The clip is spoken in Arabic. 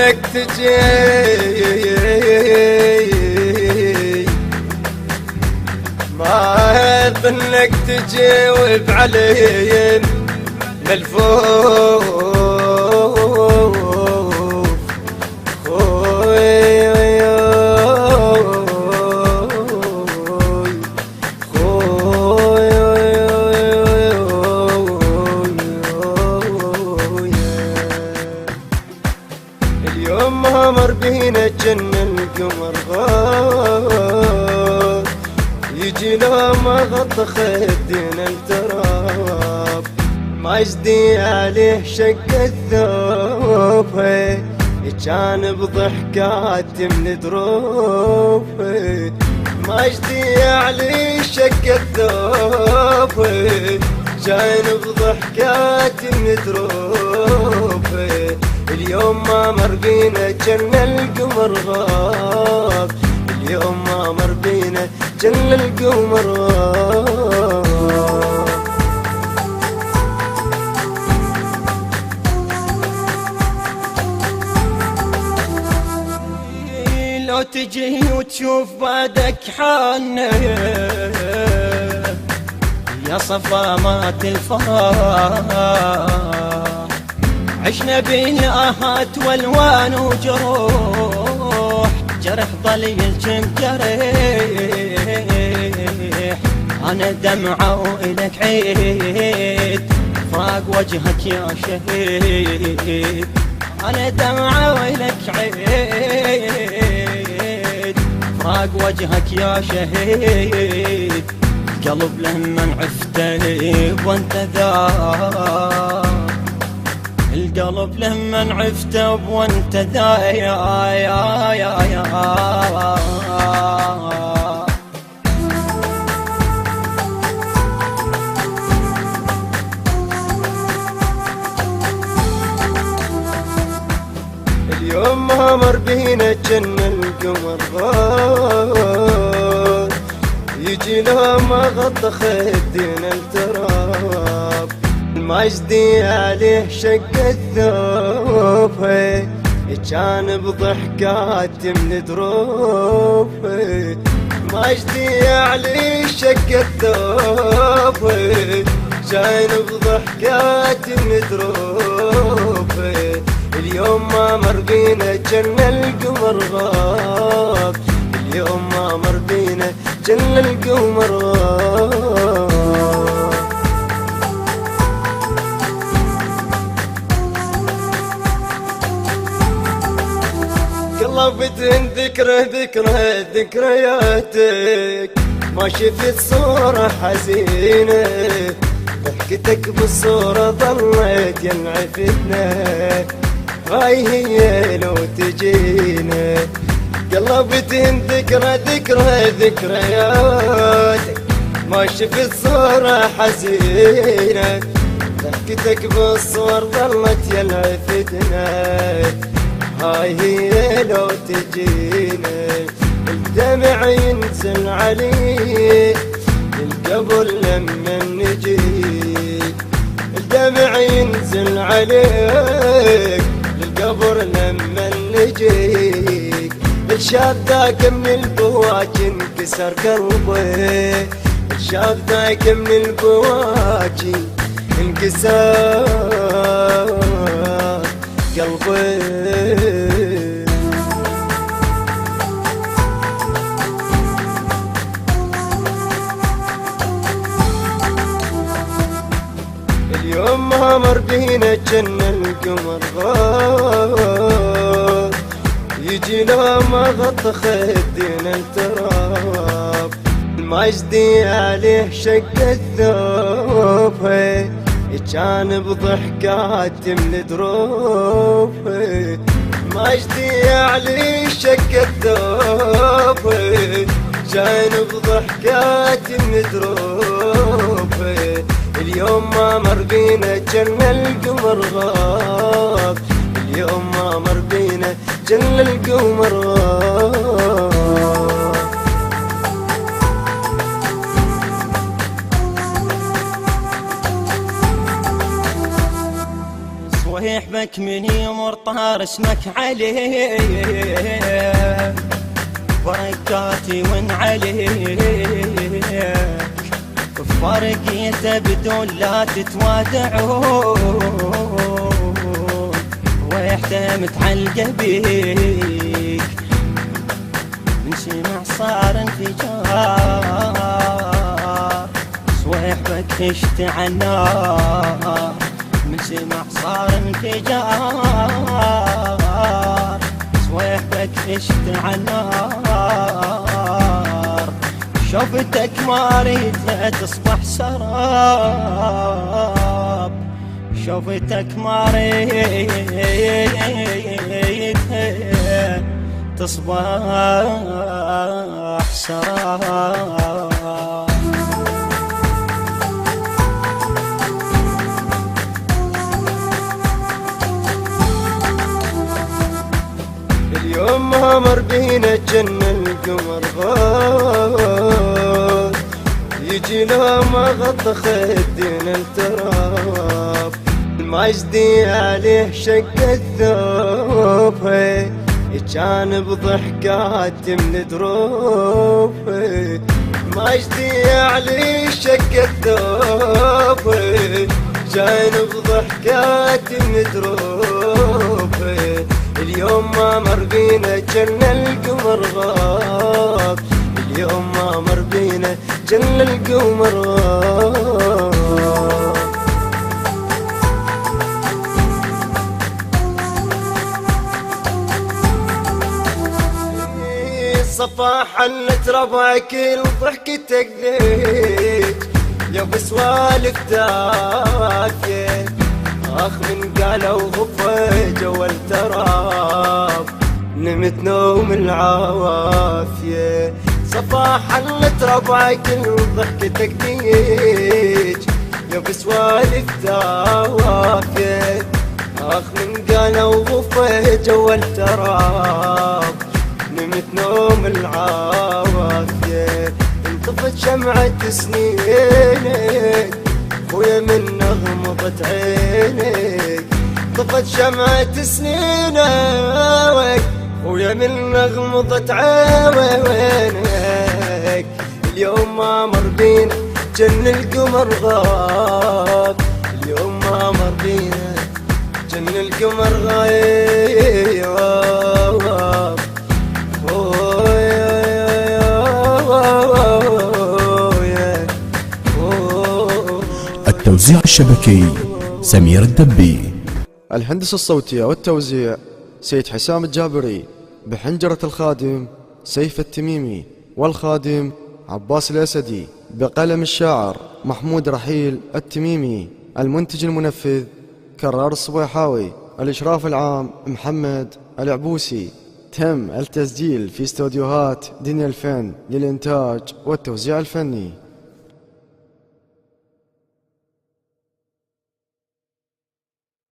انك تجي ما ظنك تجاوب علي ملفوف اليوم ما مر بينا جن القمر غاب يجي لو ما غطى خدنا التراب ما يجدي عليه شق الثوب كان بضحكات من دروب ما يجدي عليه شق الثوب كان بضحكات من دروب اليوم ما مر بينا جن القمر غاب اليوم ما مر بينا جن القمر غاب لو تجي وتشوف بعدك حالنا يا صفا ما تفاح عشنا بالآهات والوان وجروح جرح ظل يلجم جريح انا دمعة وإلك عيد فاق وجهك يا شهيد انا دمعة وإلك عيد فاق وجهك يا شهيد قلب لما عفته وانت ذا القلب لما عفته وانت ذا يا اليوم ما مر بينا جن القمر غاب يجي لو ما غطى خدنا التراب ما يجدي عليه شق الثوب كان بضحكات من دروب ما يجدي عليه شق الثوب كان بضحكات من دروب اليوم ما مر بينا جن القمر غاب اليوم ما مر بينا جن القمر غاب قلبت ذكرياتك ما شفت صورة حزينة ضحكتك بالصورة ظلت ينعفتنا هاي هي لو تجينا قلبت ذكرياتك ما شفت صورة حزينة ضحكتك بالصور ظلت ينعفتنا هاي هي لو تجينا الدمع ينزل عليك القبر لما نجيك الدمع ينزل عليك القبر لما نجيك الشاب ذاك من البواكي انكسر قلبي الشاب ذاك من البواكي انكسر قلبي اليوم ما مر بينا جن القمر غاب يجي لو ما غطى خدنا التراب ما يجدي عليه شق الثوب كان بضحكات من دروب ما يجدي عليه شق الثوب كان بضحكات من دروب اليوم ما مر بينا جن القمر غاب اليوم ما مر بينا جن القمر غاب صحيح بك من يمر طار اسمك عليه بركاتي وان عليك فرقيته بدون لا تتوادعون ويحتمت علقه بيك من سمع صار انفجار صويح بك اشتعل نار من سمع صار انفجار صويح بك اشتعل نار شوفتك ما ريتها تصبح سراب شوفتك ما ريتها تصبح سراب. اليوم ما مر بينا جن القمر غاب يجي لو ما غطى خدنا التراب المجدي عليه شق الثوب كان بضحكات من دروب المجدي عليه شق الثوب كان بضحكات من دروب اليوم ما مر بينا جن القمر غاب اليوم ما مر بينا جن القمر غاب. صفاح حلت ربعك ضحكتك ذيك يا بسوالف دافيه اخ من قالوا غفه جوا التراب نمت نوم العوافيه صفاح حلت ربعك ضحكتك ديج يا بسوالف دافيه اخ من قالوا غفه جوا التراب نمت نوم العوافيه انطفت شمعة سنينك خويا من نغمضة عينك طفت شمعة سنينك خويا من نغمضة عينك اليوم ما مر بينا جن القمر غاب اليوم ما مر بينا جن القمر غاب. التوزيع الشبكي سمير الدبي. الهندسة الصوتية والتوزيع سيد حسام الجابري. بحنجرة الخادم سيف التميمي والخادم عباس الأسدي. بقلم الشاعر محمود رحيل التميمي. المنتج المنفذ كرار الصبيحاوي. الإشراف العام محمد العبوسي. تم التسجيل في استوديوهات دنيا الفن للإنتاج والتوزيع الفني.